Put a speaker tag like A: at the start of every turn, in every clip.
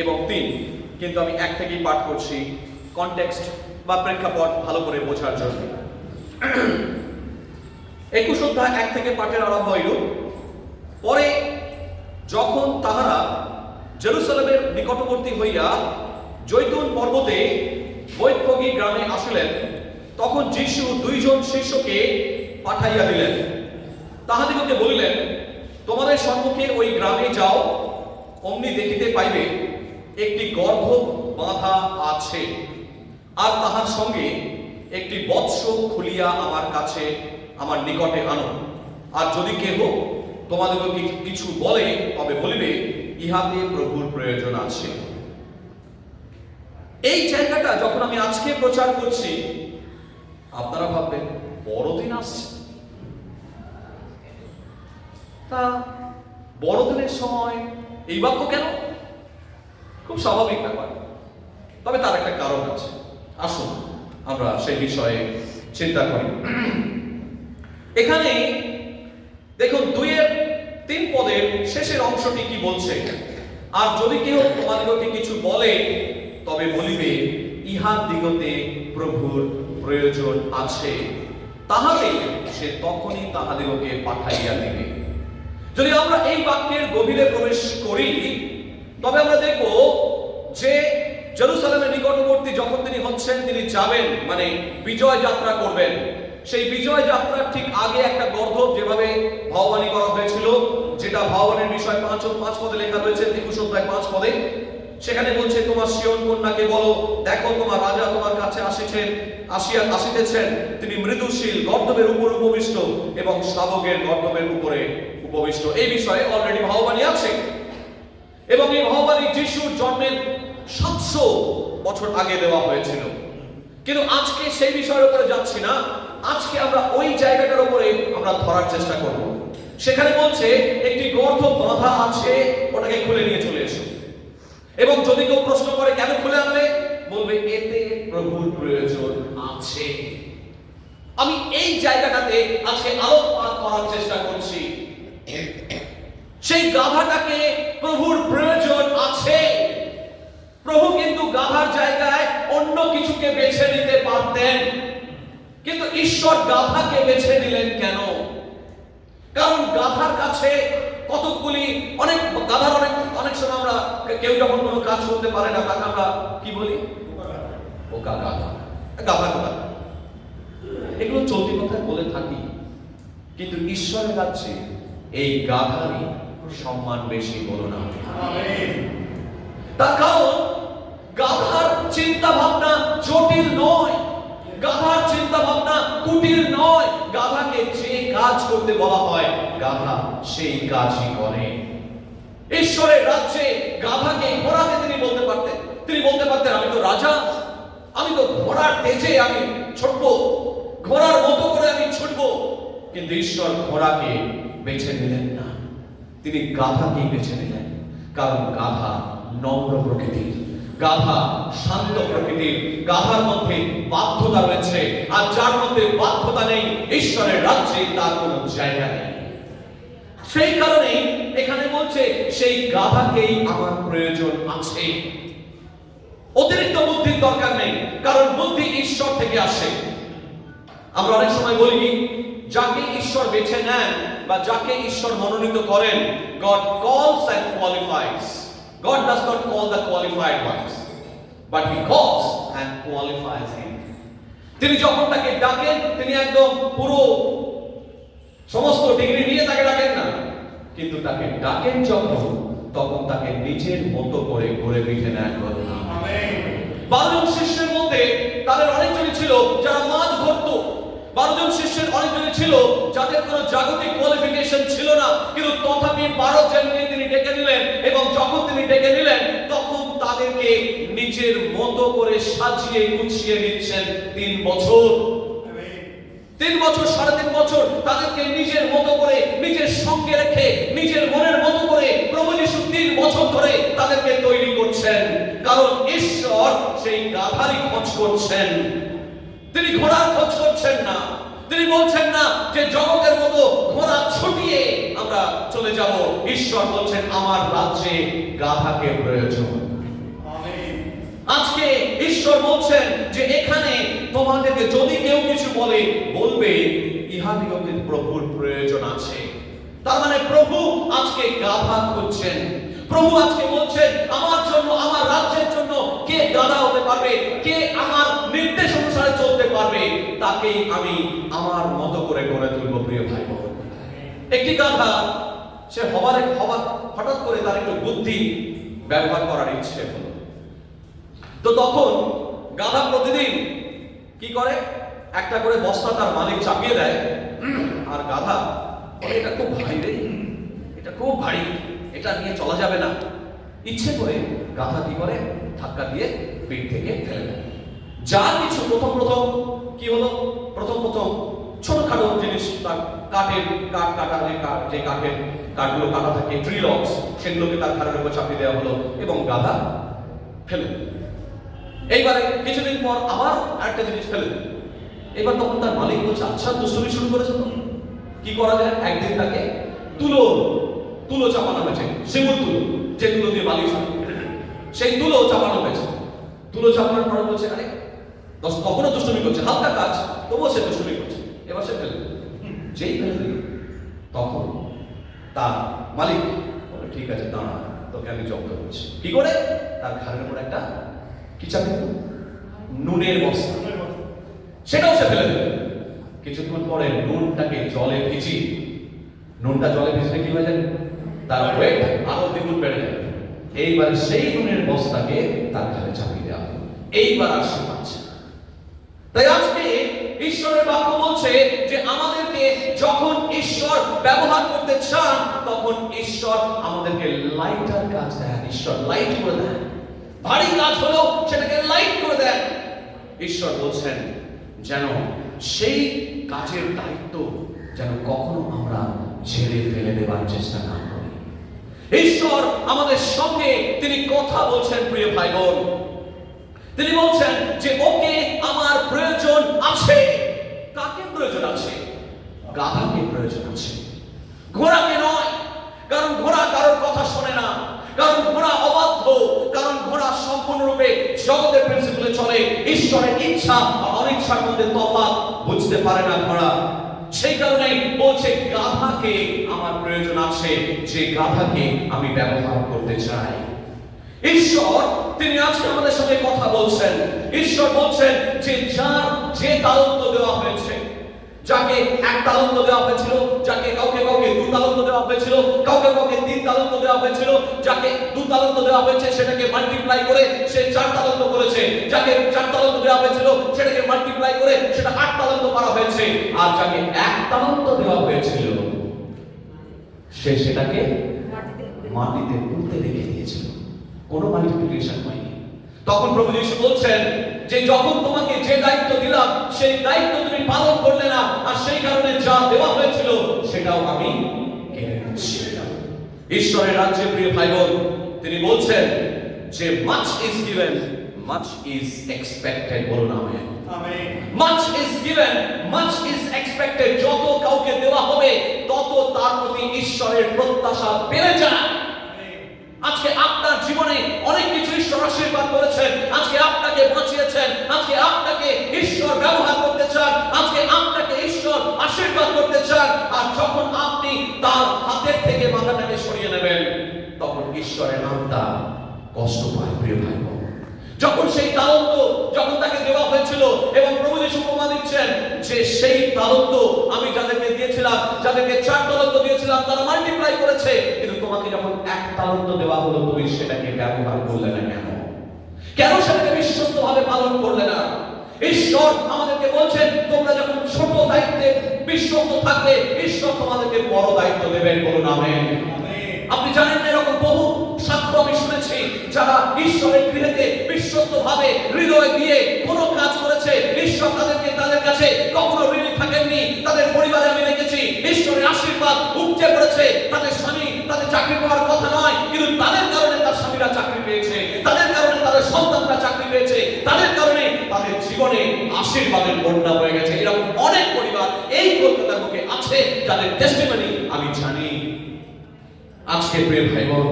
A: এবং 3, কিন্তু আমি 1 থেকেই পাঠ করছি কনটেক্সট বা প্রেক্ষাপট ভালো করে বোঝার জন্য। 21 অধ্যায় 1 থেকে পাঠের আরম্ভ হইল। পরে যখন তাহারা জেরুসালেমের নিকটবর্তী হইয়া জৈতুন পর্বতে বৈঠকী গ্রামে আসিলেন, তখন যীশু 2 জন শিষ্যকে পাঠাইয়া দিলেন। তাহাদিগকে বলিলেন, তোমাদের সম্মুখে ওই গ্রামে যাও, অমনি দেখিতে পাইবে একটি গর্ভ বাঁধা আছে, আর তাহার সঙ্গে একটি বৎস খুলিয়া আমার কাছে আমার নিকটে আনো। আর যদি কেহ তোমাদিগকে কিছু বলে, তবে বলিবে, ইহাতে প্রভুর প্রয়োজন আছে। এই জায়গাটা যখন আমি আজকে প্রচার করছি, আপনারা ভাববেন বড়দিন আসছে, তা বড়দিনের সময় এই বাক্য কেন? খুব স্বাভাবিক ব্যাপার, তবে তার একটা কারণ আছে। আসুন আমরা সেই বিষয়ে চিন্তা করি। এখানে দেখুন 2-3 পদের শেষের অংশটি কি বলছে? আর যদি কেউ তোমাদিগকে কিছু বলে, তবে বলিবে, ইহা দিগতে প্রভুর প্রয়োজন আছে, তাহাতে সে তখনই তাহাদিগকে পাঠাইয়া দিবে। যদি আমরা এই বাক্যের গভীরে প্রবেশ করি, তবে আমরা দেখব যে জেরুসালেমের নিকটবর্তী যখন তিনি হচ্ছেন, তিনি যাবেন, মানে বিজয় যাত্রা করবেন। সেই বিজয় যাত্রার ঠিক আগে একটা গর্ধব যেভাবে ভাববাণী করা হয়েছিল, যেটা ভাববাণীর বিষয় 5 পদে লেখা রয়েছে, 21 অধ্যায় 5 পদে। সেখানে বলছে, তোমার সিয়ন কন্যাকে বলো, দেখো তোমার রাজা তোমার কাছে আসিতেছেন, তিনি মৃদুশীল, গর্ধবের উপর উপবিষ্ট এবং শাবকের গর্ধবের উপরে উপবিষ্ট। এই বিষয়ে অলরেডি ভাববাণী আছে, এবং এই ভাববাণী যিশুর জন্মের 700 বছর আগে দেওয়া হয়েছিল। কিন্তু আজকে সেই বিষয়ের উপরে যাচ্ছি না, আজকে আমরা ওই জায়গাটার উপরে আমরা ধরার চেষ্টা করব। সেখানে বলছে একটি গর্ভ বাঁধা আছে, ওটাকে খুলে নিয়ে চলে এসো। এবং যদি কেউ প্রশ্ন করে কেন খুলে আনলে, বলবে এতে প্রভুর প্রয়োজন আছে। আমি এই জায়গাটাতে আজকে আলোকপাত করার চেষ্টা করছি। সেই গাধাটাকে প্রভুর প্রয়োজন আছে। প্রভু কিন্তু গাধার জায়গায় অন্য কিছুকে বেছে নিতে পারতেন, কিন্তু ঈশ্বর গাধাকে বেছে নিলেন কেন? কারণ গাধার কাছে কতগুলি গাধার অনেক সময় আমরা কেউ যখন কোনো কাজ করতে পারে না, তাকে আমরা কি বলি? বোকা গাধা, গাধা গাধা, এগুলো চলতি কথায় বলে থাকি। কিন্তু ঈশ্বরের কাছে এই গাধারই সম্মান বেশি, বলো না? তার কারণ গাধার চিন্তা ভাবনা জটিল নয়, গাধার চিন্তা ভাবনা কুটিল নয়। গাধাকে যে কাজ করতে বলা হয়, গাধা সেই কাজই করে। ঈশ্বরের রাজ্যে গাধাকে ঘোড়াকে তিনি বলতে পারতেন, আমি তো রাজা, আমি তো ঘোড়ার তেজে আমি ছুটবো, ঘোড়ার মতো করে আমি ছুটবো। কিন্তু ঈশ্বর ঘোড়াকে বেছে নিলেন না, তিনি গাধাকেই বেছে নিলেন। কারণ গাধা নম্র প্রকৃতির, গাধা শান্ত প্রকৃতির, গাধার মধ্যে বাধ্যতা রয়েছে, আর যার মধ্যে বাধ্যতা নেই, ঈশ্বরের রাজ্যে তার কোনো জায়গা নেই। সেই কারণে এখানে বলছে সেই গাধাকেই আমার প্রয়োজন আছে। অতিরিক্ত বুদ্ধির দরকার নেই, কারণ বুদ্ধি ঈশ্বর থেকে আসে। আমরা অনেক সময় বলি, যাকে ঈশ্বর বেছে নেন বা যাকে ঈশ্বর মনোনীত করেন, God calls and qualifies. God does not call the qualified ones, but He calls and qualifies him. তিনি যখন তাকে ডাকেন, তিনি একদম পুরো সমস্ত ডিগ্রি নিয়ে তাকে ডাকেন না, কিন্তু তাকে ডাকেন যখন, তখন তাকে নিজের মতো করে গড়ে পিঠে নেন। আমেন। 12 জন শিষ্যের মধ্যে তাদের অনেকজনই ছিল যারা মাছ ধরতো। 12 জন শিষ্যের অনেকজনই ছিল যাদের কোনো জাগতিক কোয়ালিফিকেশন ছিল না, কিন্তু তথাপি 12 জনকে তিনি ডেকে নিলেন, এবং যখন তিনি ডেকে নিলেন, তখন তাদেরকে নিজের মতো করে সাজিয়ে গুছিয়ে নিচ্ছেন 3 বছর। 3 বছর, 3.5 বছর তাদেরকে নিজের মতো করে, নিজের সঙ্গে রেখে, নিজের মনের মতো করে প্রভু যিশু 3 বছর ধরে তাদেরকে তৈরি করছেন। কারণ ঈশ্বর সেই গাধারই খোঁজ করছেন, তিনি ঘোড়ার খোঁজ করছেন না। তিনি বলছেন না যে জগতের মতো ঘোড়া ছুটিয়ে আমরা চলে যাব। ঈশ্বর বলছেন আমার রাজ্যে গাধাকে প্রয়োজন। ঈশ্বর বলছেন যে এখানে তোমাদেরকে যদি কেউ কিছু বলে বলবে ইহাদিগকে প্রভুর প্রয়োজন আছে। তার মানে প্রভু আজকে গাধা খুঁজছেন। প্রভু আজকে বলছেন আমার জন্য, আমার রাজ্যের জন্য কে গাধা হতে পারবে, কে আমার নির্দেশ অনুসারে চলতে পারবে, তাকেই আমি আমার মতো করে গড়ে তুলবো। প্রিয় ভাই বোন, একটি গাধা সে হঠাৎ করে তার একটু বুদ্ধি ব্যবহার করার ইচ্ছে হলো। তো তখন গাধা প্রতিদিন কি করে, একটা করে বস্তা তার মালিক চাপিয়ে দেয়, আর গাধা এটা খুব ভারী রে, এটা খুব ভারী, এটা নিয়ে চলা যাবে না। ইচ্ছে করে গাধা কি করে, ধাক্কা দিয়ে পিঠ থেকে ফেলে দেয়। যা কিছু প্রথম কি হলো, প্রথম ছোটখাটো জিনিস, কাঠ কাটা, যে কাঠগুলো কাটা থাকে, ট্রি লগস, সেগুলোকে তার ঘাড়ের উপর চাপিয়ে দেওয়া হলো এবং গাধা ফেলে দিল। এইবারে কিছুদিন পর আবার আরেকটা জিনিস ফেলে দিল। এবার তখন তার মালিক বলছে, আচ্ছা দুষ্টুমি শুরু করেছে তো, কি করা যায়? একদিন তাকে তুলো চাপানো হয়েছে, শিমুল তুলো, যে তুলো দিয়ে বালিশ হয়, সেই তুলো চাপানো হয়েছে। তুলো চাপানোর পরে বলছে, আরে তখনও দুষ্টুমি করছে, হালকা কাজ, তবুও সে দুষ্টুমি করছে। এবার সে ফেলে দিল। যেই ফেলে দিল তখন তার মালিক বলে, ঠিক আছে দাঁড়া, তোকে আমি জব্দ করছি। কি করে? তার ঘাড়ের উপর একটা কি চাপিয়ে দিল, নুনের বস্তা, সেটাও সে ফেলে দিল। কিছুক্ষণ পরে নুনটাকে জলে ভিজিয়ে, নুনটা জলে ভিজলে কি হয়ে যায়, তার ওয়েট আরো দ্বিগুণ বেড়ে যায়। এইবার সেই নুনের বস্তাকে তার ঘাড়ে চাপিয়ে দেওয়া হলো। এইবার আর সে পাচ্ছে। তাই আজকে ঈশ্বরের বাক্য বলছে যে আমাদেরকে যখন ঈশ্বর ব্যবহার করতে চান, তখন ঈশ্বর আমাদেরকে লাইটার কাজ দেন। ঈশ্বর লাইট করে দেন। ভারী কাজ হলো সেটাকে লাইট করে দেন। ঈশ্বর বলছেন যেন সেই কাজের দায়িত্ব যেন কখনো আমরা ঝেড়ে ফেলে দেওয়ার চেষ্টা না করি। ঈশ্বর আমাদের সঙ্গে তিনি কথা বলছেন। প্রিয় ভাই বোন, তিনি বলছেন যে ওকে আমার প্রয়োজন আছে। কাকে প্রয়োজন আছে? গাধাকে প্রয়োজন আছে, ঘোড়াকে নয়। কারণ ঘোড়া কারোর কথা শোনে না, কারণ ঘোড়া অবাধ্য, কারণ ঘোড়া সম্পূর্ণরূপে জগতের প্রিন্সিপালে চলে। ঈশ্বরের ইচ্ছা আর অনিচ্ছার মধ্যে তফাৎ বুঝতে পারে না ঘোড়া। সেই কারণেই বলছে গাধাকে আমার প্রয়োজন আছে, যে গাধাকে আমি ব্যবহার করতে চাই। ঈশ্বর তিনি আজকে আমাদের সঙ্গে কথা বলছেন। ঈশ্বর বলছেন যে যার যে তালন্ত দেওয়া হয়েছে, যাকে এক তালন্ত দেওয়া হয়েছিল, যাকে কাউকে দু তালন্ত দেওয়া হয়েছিল, কাউকে তিন তালন্ত দেওয়া হয়েছিল, যাকে দু তালন্ত দেওয়া হয়েছে সেটাকে মাল্টিপ্লাই করে সে 4 তালন্ত করেছে। যাকে 4 তালন্ত দেওয়া হয়েছিল সেটাকে মাল্টিপ্লাই করে সেটা 8 তালন্ত করা হয়েছে। আর যাকে 1 তালন্ত দেওয়া হয়েছিল সে সেটাকে মাটিতে পুঁতে রেখে দিয়েছিল, কোনো মাল্টিপ্লিকেশন হয়নি। তখন প্রভু যীশু বলছেন যে যখন তোমাকে যে দায়িত্ব দিলাম সেই দায়িত্ব তুমি পালন করলে না, আর সেই কারণে যা দেওয়া হয়েছিল সেটাও আমি কেড়ে নিচ্ছি। ঈশ্বরের রাজ্যে প্রিয় ভাই বোন, তিনি বলছেন যে much is given, much is expected। বলুন amen. much is given, much is expected। যত কাউকে দেওয়া হবে তত তার প্রতি ঈশ্বরের প্রত্যাশা বেড়ে যায়। আজকে আপনার জীবনে অনেক কিছু ঈশ্বর আশীর্বাদ করেছেন, আজকে আপনাকে বাঁচিয়েছেন, আজকে আপনাকে ঈশ্বর ব্যবহার করতে চান, আজকে আপনাকে ঈশ্বর আশীর্বাদ করতে চান। আর যখন আপনি তার হাতের থেকে মাথাটাকে সরিয়ে নেবেন, তখন ঈশ্বরের আত্মা কষ্ট পায়। প্রিয় ভাই বোন, যখন সেই তালন্ত যখন তাকে দেওয়া হয়েছিল এবং প্রভু যীশু উপমা দিচ্ছেন যে সেই তালন্ত আমি যাদেরকে দিয়েছিলাম, যাদেরকে 4 তালন্ত দিয়েছিলাম তারা মাল্টিপ্লাই করেছে, কিন্তু তোমাকে যখন 1 তালন্ত দেওয়া হলো তুমি সেটাকে ব্যবহার করলে না। কেন সেটাকে বিশ্বস্তভাবে পালন করলে না? ঈশ্বর আমাদেরকে বলছেন তোমরা যখন ছোট দায়িত্বে বিশ্বস্ত থাকবে, ঈশ্বর তোমাদেরকে বড় দায়িত্ব দেবেন। বলুন আমেন। আপনি জানেন না, এরকম বহু সাক্ষ্য আমি শুনেছি যারা ঈশ্বরের গৃহেতে বিশ্বস্তভাবে হৃদয় দিয়ে কোনো কাজ করেছে, ঈশ্বর তাদের কাছে কখনো ঋণী থাকেননি। তাদের পরিবারে আমি দেখেছি ঈশ্বরের আশীর্বাদ উপচে পড়েছে। তাদের স্বামী তাদের চাকরি পাওয়ার কথা নয়, কিন্তু তাদের কারণে তার স্বামীরা চাকরি পেয়েছে, তাদের কারণে তাদের সন্তানরা চাকরি পেয়েছে, তাদের কারণে তাদের জীবনে আশীর্বাদের বন্যা হয়ে গেছে। এরকম অনেক পরিবার এই কলকাতার বুকে আছে যাদের টেস্টিমনি আমি জানি। আজকে প্রিয় ভাই বোন,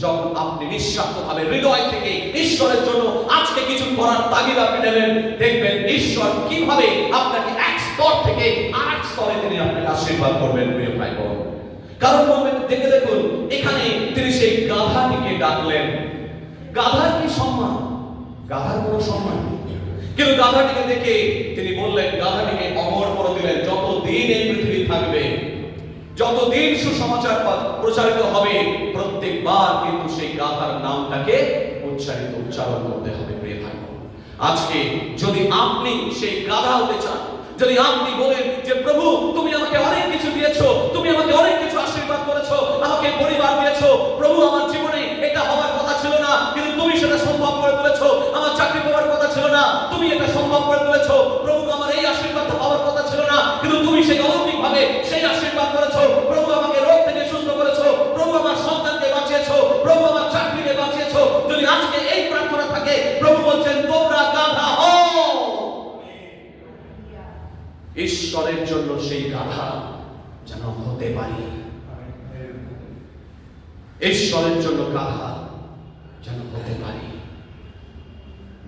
A: যখন আপনি নিঃস্বার্থভাবে হৃদয় থেকে ঈশ্বরের জন্য আজকে কিছু করার তাগিদ আপনি নেবেন, দেখবেন ঈশ্বর কিভাবে আপনাকে এক স্তর থেকে আরেক স্তরে তিনি আপনাকে আশীর্বাদ করবেন প্রিয় ভাই বোন। কারণ বলবেন দেখে দেখুন এখানে তিনি সেই গাধাটিকে ডাকলেন। গাধার কি সম্মান? গাধার কোনো সম্মান নেই, কিন্তু গাধাটিকে দেখে তিনি বললেন, গাধাটিকে অমর করে দিলেন। যতদিন এই পৃথিবী থাকবে, যতদিন সুসমাচার প্রচারিত হবে, প্রত্যেকবার কিন্তু সেই গাধার নামটাকে উচ্চারণ করতে হবে প্রিয় ভাই বোন। আজকে যদি আপনি সেই গাধা হতে চান, যদি আপনি বলেন যে প্রভু তুমি আমাকে অনেক কিছু দিয়েছো, তুমি আমাকে অনেক কিছু আশীর্বাদ করেছো, আমাকে পরিবার দিয়েছো, প্রভু আমার জীবনে এটা হওয়ার কথা ছিল না কিন্তু তুমি সেটা সম্ভব করে তুলেছো, আমার চাকরি পাওয়ার কথা ছিল না তুমি এটা সম্ভব করে তুলেছো, প্রভু আমার এই আশীর্বাদটা পাওয়ার কথা ছিল না কিন্তু তুমি সেই অলৌকিক ভাবে সেই আশীর্বাদ করেছো, প্রভু আমাকে রোগ থেকে সুস্থ করেছো, প্রভু আমার সন্তানকে বাঁচিয়েছো, প্রভু আমার চাকরিকে বাঁচিয়েছো। যদি আজকে এই প্রার্থনা থাকে, প্রভু বলছেন তোমরা গাধা হও। ঈশ্বরের জন্য সেই গাধা যেন হতে পারি, ঈশ্বরের জন্য গাধা যেন হতে পারি।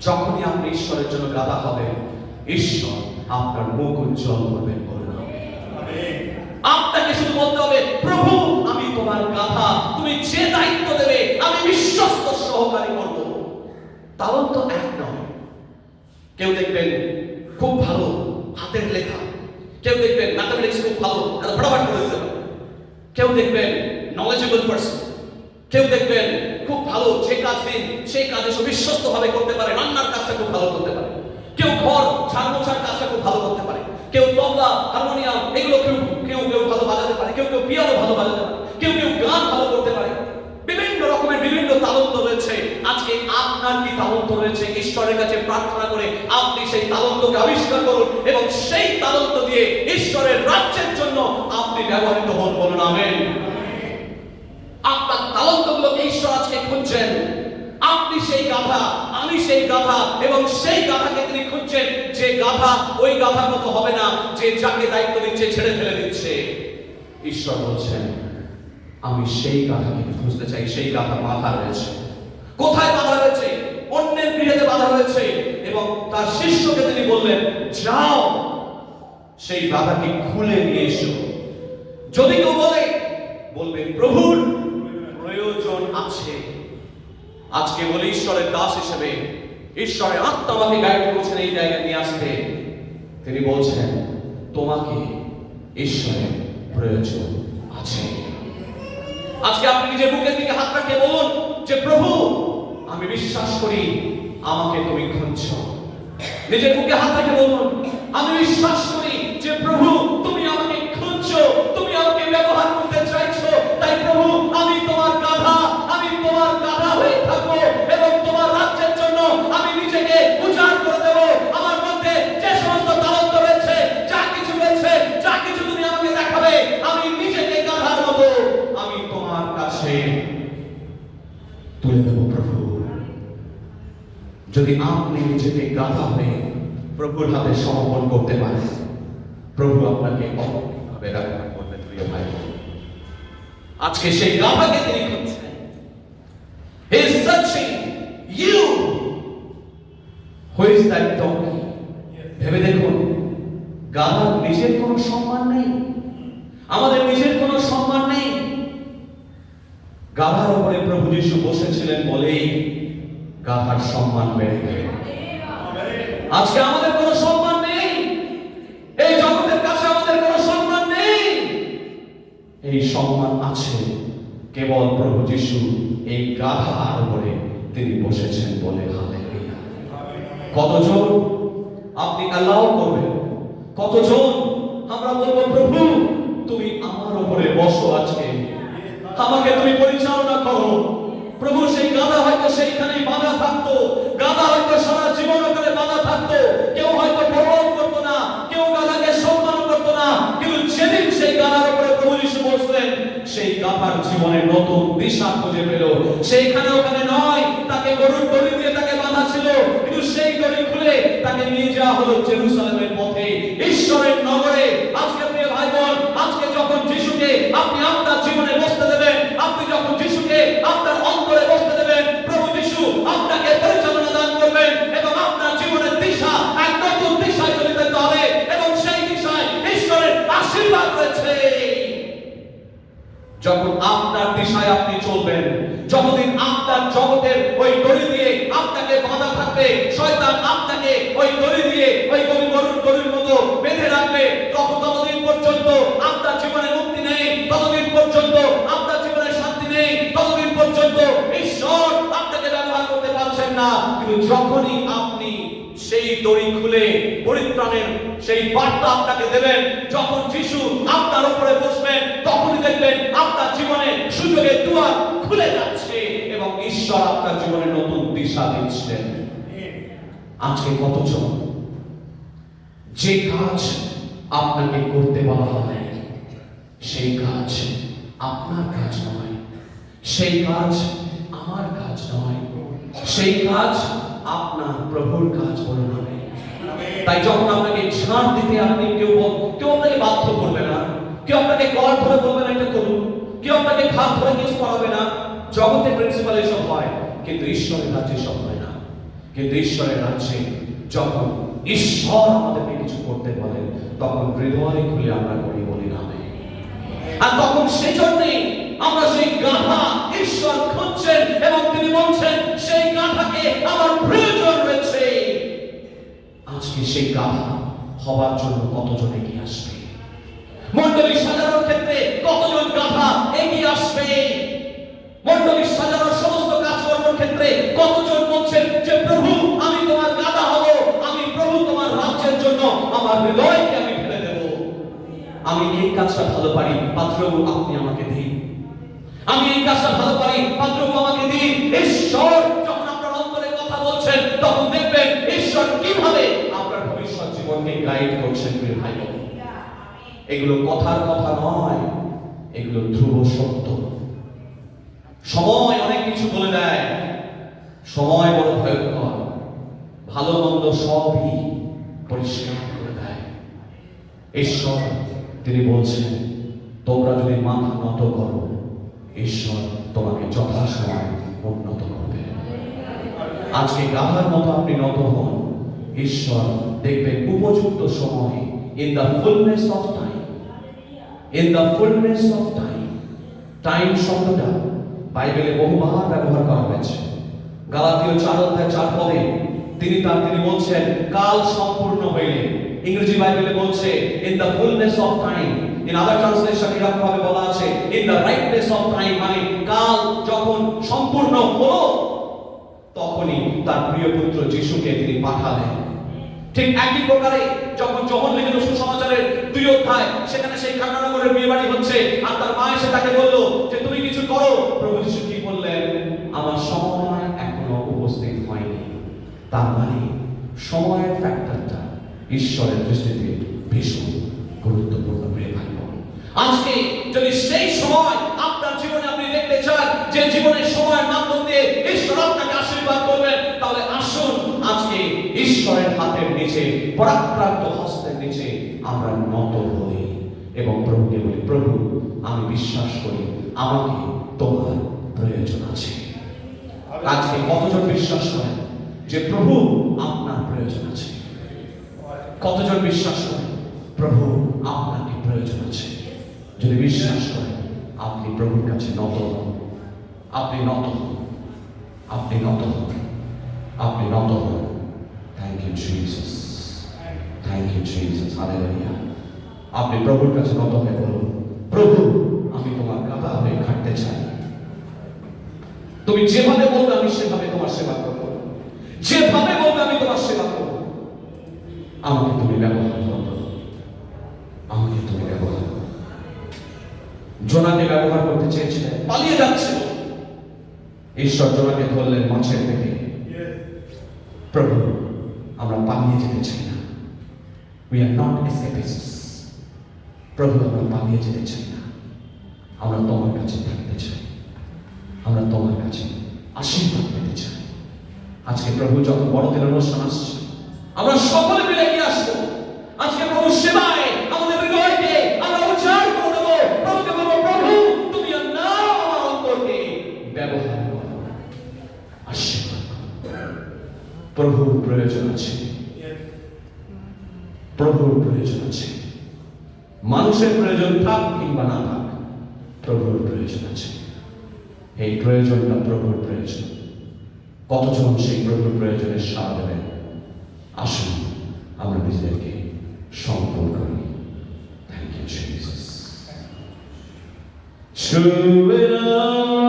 A: যখনই আপনি ঈশ্বরের জন্য গাধা হবেন, ঈশ্বর আপনার মুখ উজ্জ্বল করবেন। বলুন আপনাকে শুধু বলতে হবে প্রভু আমি তোমার গাধা, তুমি যে দায়িত্ব দেবে আমি বিশ্বস্ত সহকারী করব। তালন্ত এক নয়। কেউ দেখবেন খুব ভালো হাতের লেখা, কেউ দেখবেন ম্যাথমেটিক্স খুব ভালো ফটাফট করে দিতে পারে, কেউ দেখবেন নলেজেবল পারসন, কেউ দেখবেন খুব ভালো যে কাজ দিন সেই কাজে বিশ্বস্ত ভাবে করতে পারে, রান্নার কাজটা খুব ভালো করতে পারে, কেউ ঘর ঝাড় মোছার কাজটা খুব ভালো করতে পারে, কেউ তবলা হারমোনিয়াম এগুলো কেউ কেউ কেউ ভালো বাজাতে পারে, কেউ কেউ পিয়ানো ভালো বাজাতে পারে, কেউ কেউ গান ভালো করতে পারে। বিভিন্ন রকমের বিভিন্ন তালন্ত রয়েছে। আজকে আপনার কি তালন্ত রয়েছে? ঈশ্বরের কাছে প্রার্থনা করে আপনি সেই তালন্তকে আবিষ্কার করুন এবং সেই তালন্ত দিয়ে ঈশ্বরের রাজ্যের জন্য আপনি ব্যবহৃত হন। বলুন আমেন। আপনার তালন্তগুলোকে ঈশ্বর আজকে খুঁজছেন। আপনি সেই গাধা, আমি সেই গাধা, এবং সেই গাধাকে তিনি খুঁজছেন যে গাধা ওই গাধার মতো হবে না যে যাকে দায়িত্ব দিচ্ছে ছেড়ে ফেলে দিচ্ছে। ঈশ্বর বলছেন আমি সেই গাধাকে খুঁজতে চাই। সেই গাধা বাঁধা রয়েছে। কোথায় বাঁধা রয়েছে? অন্যের গৃহেতে বাঁধা রয়েছে। এবং তার শিষ্যকে তিনি বললেন যাও সেই গাধাকে খুলে নিয়ে এসো। যদি কেউ বলবে প্রভুর প্রয়োজন আছে। আজকে বলে ঈশ্বরের দাস হিসেবে ঈশ্বরের আত্মা আমাকে গাইড করছেন এই জায়গায় নিয়ে আসতে। তিনি বলছেন তোমাকে ঈশ্বরের প্রয়োজন আছে। আজকে আপনি নিজের বুকের দিকে হাত রাখে বলুন যে প্রভু আমি বিশ্বাস করি আমাকে তুমি খুঁজছো। নিজের বুকে হাত রেখে বলুন আমি বিশ্বাস করি যে প্রভু তুমি আমাকে খুঁজছো, তুমি আমাকে ব্যবহার করতে চাইছো। তাই প্রভু আমি তোমার গাধা, আমি তোমার গাধা হয়ে থাকবো এবং তোমার রাজ্যের জন্য আমি নিজেকে উজাড় করে দেব। আমার মধ্যে যে সমস্ত তালন্ত রয়েছে, যা কিছু রয়েছে, যা কিছু তুমি আমাকে দেখাবে, আমি নিজেকে গাধার মতো আমি তোমার কাছে তুলে দেব প্রভু। যদি আপনি নিজেকে গাধা হয়ে প্রভুর হাতে সমর্পণ করতে পারেন, প্রভু আপনাকে অমৌখিকভাবে রক্ষা করবেন প্রিয় ভাই। আজকে সেই গাধাকে তিনি খুঁজছেন। He is searching you. Who is that donkey? ভেবে দেখুন, গাধার নিজের কোনো সম্মান নেই, আমাদের নিজের কোনো সম্মান নেই। গাধার উপরে প্রভু যিশু বসেছিলেন বলেই গাধার সম্মান বেড়ে গেল। আজকে আমাদের কোনো সম্মান নেই, এই জগতের কাছে আমাদের কোনো সম্মান নেই। এই সম্মান আছে কেবল প্রভু যিশু এই গাধার উপরে তিনি বসেছেন বলে। হালেলুয়া। কতজন আপনি অ্যালাউ করবেন? কতজন আমরা বলবো প্রভু তুমি আমার উপরে বসো, আজকে আমাকে তুমি পরিচালনা করো। প্রভু সেই গাধা হয়তো সেইখানেই বাঁধা থাকতো, গাধা হয়তো সারা জীবন ওখানে বাঁধা থাকতো, কেউ হয়তো পরোয়া করতো না, কেউ গাধাকে সম্মান করতো না, কিন্তু যেদিন সেই গাধার উপরে প্রভু যিশু বসলেন, সেই গাধার জীবনে নতুন দিশা খুঁজে পেল। সেইখানে ওখানে নয়, তাকে গরুর দড়ি দিয়ে তাকে বাঁধা ছিল, কিন্তু সেই দড়ি খুলে তাকে নিয়ে যাওয়া হলো জেরুসালেমের পথে, ঈশ্বরের নগরে। আজকে প্রিয় ভাই বোন, আজকে যখন যিশুকে আপনি আপনার জীবনে বসতে দেবেন, আপনি যখন যিশুকে আপনার যখন আপনার দিশায় আপনি চলবেন, যতদিন আপনার জগতের ওই দড়ি দিয়ে আপনাকে বাঁধা থাকবে, শয়তান আপনাকে ওই দড়ি দিয়ে ওই গরুর মতো বেঁধে রাখবে, ততদিন পর্যন্ত আপনার জীবনে মুক্তি নেই, ততদিন পর্যন্ত আপনার জীবনে শান্তি নেই, ততদিন পর্যন্ত ঈশ্বর আপনাকে ব্যবহার করতে পারছেন না। কিন্তু যখনই আপনি সেই দড়ি খুলে পরিত্রাণের সেই বার্তা আপনাকে দেবেন, যখন যিশু আপনার উপরে বসবেন, তখনই দেখবেন আপনার জীবনে সুযোগের দুয়ার খুলে যাচ্ছে এবং ঈশ্বর আপনার জীবনে নতুন দিশা দিচ্ছেন। আজকে কতজন যে কাজ আপনাকে করতে বলা হয় সেই কাজ আপনার কাজ নয়, সেই কাজ আমার কাজ নয়, সেই কাজ আপনার প্রভুর কাজ বলে হবে। তাই যখন আপনাকে ছাড় দিতে আপনি কেউ আপনাকে বাধ্য করবে না, কেউ আপনাকে কলার ধরে বলবে না এটা করুন, কেউ আপনাকে হাত ধরে কিছু করাবে না। জগতে প্রিন্সিপাল এসব হয়, কিন্তু ঈশ্বরের রাজ্যে সব হয় না। কিন্তু ঈশ্বরের রাজ্যে যখন ঈশ্বর আমাদেরকে কিছু করতে বলেন, তখন হৃদয় খুলে আমরা করি, বলি না। আর তখন সেজন্যই আমরা সেই গাধা ঈশ্বর খুঁজছেন এবং তিনি বলছেন সেই গাধাকে আমার প্রয়োজন রয়েছে। আজকে সেই গাধা হওয়ার জন্য কতজন এগিয়ে আসবে? মণ্ডলী সাজানোর ক্ষেত্রে কতজন গাধা এগিয়ে আসবে? মণ্ডলী সাজানোর সমস্ত কাজকর্মের ক্ষেত্রে কতজন বলছেন যে প্রভু আমি তোমার গাধা হব, আমি প্রভু তোমার রাজ্যের জন্য আমার হৃদয়কে আমি ফেলে দেব। আমি এই কাজটা ভালো পারি, পাত্রবাবু আপনি আমাকে দিন। আমি এই কাজটা ভালো পারি, পাত্রবাবু আমাকে দিন। ঈশ্বর যখন আপনার অন্তরে কথা বলছেন, তখন দেখবেন ঈশ্বর কিভাবে আপনার ভবিষ্যৎ জীবনকে গাইড করছেন। ভাই বোন, এগুলো কথার কথা নয়, এগুলো ধ্রুব সত্য। সময় অনেক কিছু বলে দেয়, সময় বড় ভয়ঙ্কর, ভালো মন্দ সবই পরিষ্কার করে দেয়। ঈশ্বর তিনি বলছেন তোমরা যদি মাথা নত করো, ঈশ্বর তোমাকে যথাসময় উন্নত করবে। আজকে গাধার মতো আপনি নত হন, ঈশ্বর দেখবেন উপযুক্ত সময়ে, in the fullness of time, in the fullness of time, time শব্দটা বাইবেলে বহুবার ব্যবহার করা হয়েছে। গালাতীয় 4:4 পদে তিনি বলছেন কাল সম্পূর্ণ হইলে। ইংরেজি বাইবেলে বলছে in the fullness of time, in other translation এরকম ভাবে বলা আছে in the rightness of time, মানে কাল যখন সম্পূর্ণ হলো তখনই তার প্রিয় পুত্র যিশুকে তিনি পাঠালেন। ঠিক একই প্রকারে যখন যোহন লিখিত সুসমাচারের 2 অধ্যায়, সেখানে সেই কান্নানগরের বিয়ে বাড়ি হচ্ছে আর তার মা এসে তাকে বলল যে তুমি কিছু করো। প্রভু যিশু কি বললেন? আমার সময় এখনো উপস্থিত হয়নি। তার মানে সময়ের ফ্যাক্টরটা ঈশ্বরের দৃষ্টিতে ভীষণ গুরুত্বপূর্ণ। ভাই বোন, আজকে যদি সেই সময় আপনার জীবনে আপনি দেখতে চান যে জীবনের সময়ের মাধ্যম দিয়ে ঈশ্বর আপনাকে আশীর্বাদ করবেন, তাহলে আসুন আজকে ঈশ্বরের হাতের নিচে, পরাক্রান্ত হস্তের নিচে আমরা নত হই এবং প্রভুকে বলি প্রভু আমি বিশ্বাস করি আমাকে তোমার প্রয়োজন আছে। আজকে কতজন বিশ্বাস করেন যে প্রভু আপনার প্রয়োজন আছে? কতজন বিশ্বাস করেন প্রভু আপনাকে প্রয়োজন আছে? যদি বিশ্বাস করেন আপনি প্রভুর কাছে নত হন, আপনি নত হন, আপনি নত হন, আপনি নত হন। Thank you Jesus, thank you Jesus, hallelujah. আপনি প্রভুর কাছে নত হয়ে বলুন প্রভু আমি তোমার গাধা হয়ে খাটতে চাই। তুমি যেভাবে বলবে আমি সেভাবে তোমার সেবা করব, যেভাবে বলবে আমি তোমার সেবা করব। আমাকে তুমি ব্যবহার করো, আমাকে তুমি ব্যবহার করো। জোনাকে ব্যবহার করতে চেয়েছিলেন, পালিয়ে যাচ্ছিল। ঈশ্বর জোনাকে ধরলেন মাছের পেটে। প্রভু আমরা পালিয়ে যেতে চাই না, we are not escapists। প্রভু আমরা পালিয়ে যেতে চাই না, আমরা তোমার কাছে থাকতে চাই, আমরা তোমার কাছে আশীর্বাদ পেতে চাই। আজকে প্রভু যখন বড়দিনের অনুষ্ঠান আসছে, আমরা সকলে মিলে এগিয়ে আসবো। আজকে প্রভু সেবায় আমাদের হৃদয়কে আমরা উচ্চারণ করে দেবো। প্রভুকে বলবো প্রভু তুমি নাও আমার অন্তরকে ব্যবহার করো, আশীর্বাদ করো। প্রভুর প্রয়োজন আছে, প্রভুর প্রয়োজন আছে। মানুষের প্রয়োজন থাক কিংবা না থাক,
B: প্রভুর প্রয়োজন আছে। এই প্রয়োজনটা প্রভুর প্রয়োজন। কতজন সেই প্রভুর প্রয়োজনের সাড়া দেবেন? আসুন আমরা নিজেদেরকে সমর্পণ করি। Thank you Jesus. True enough.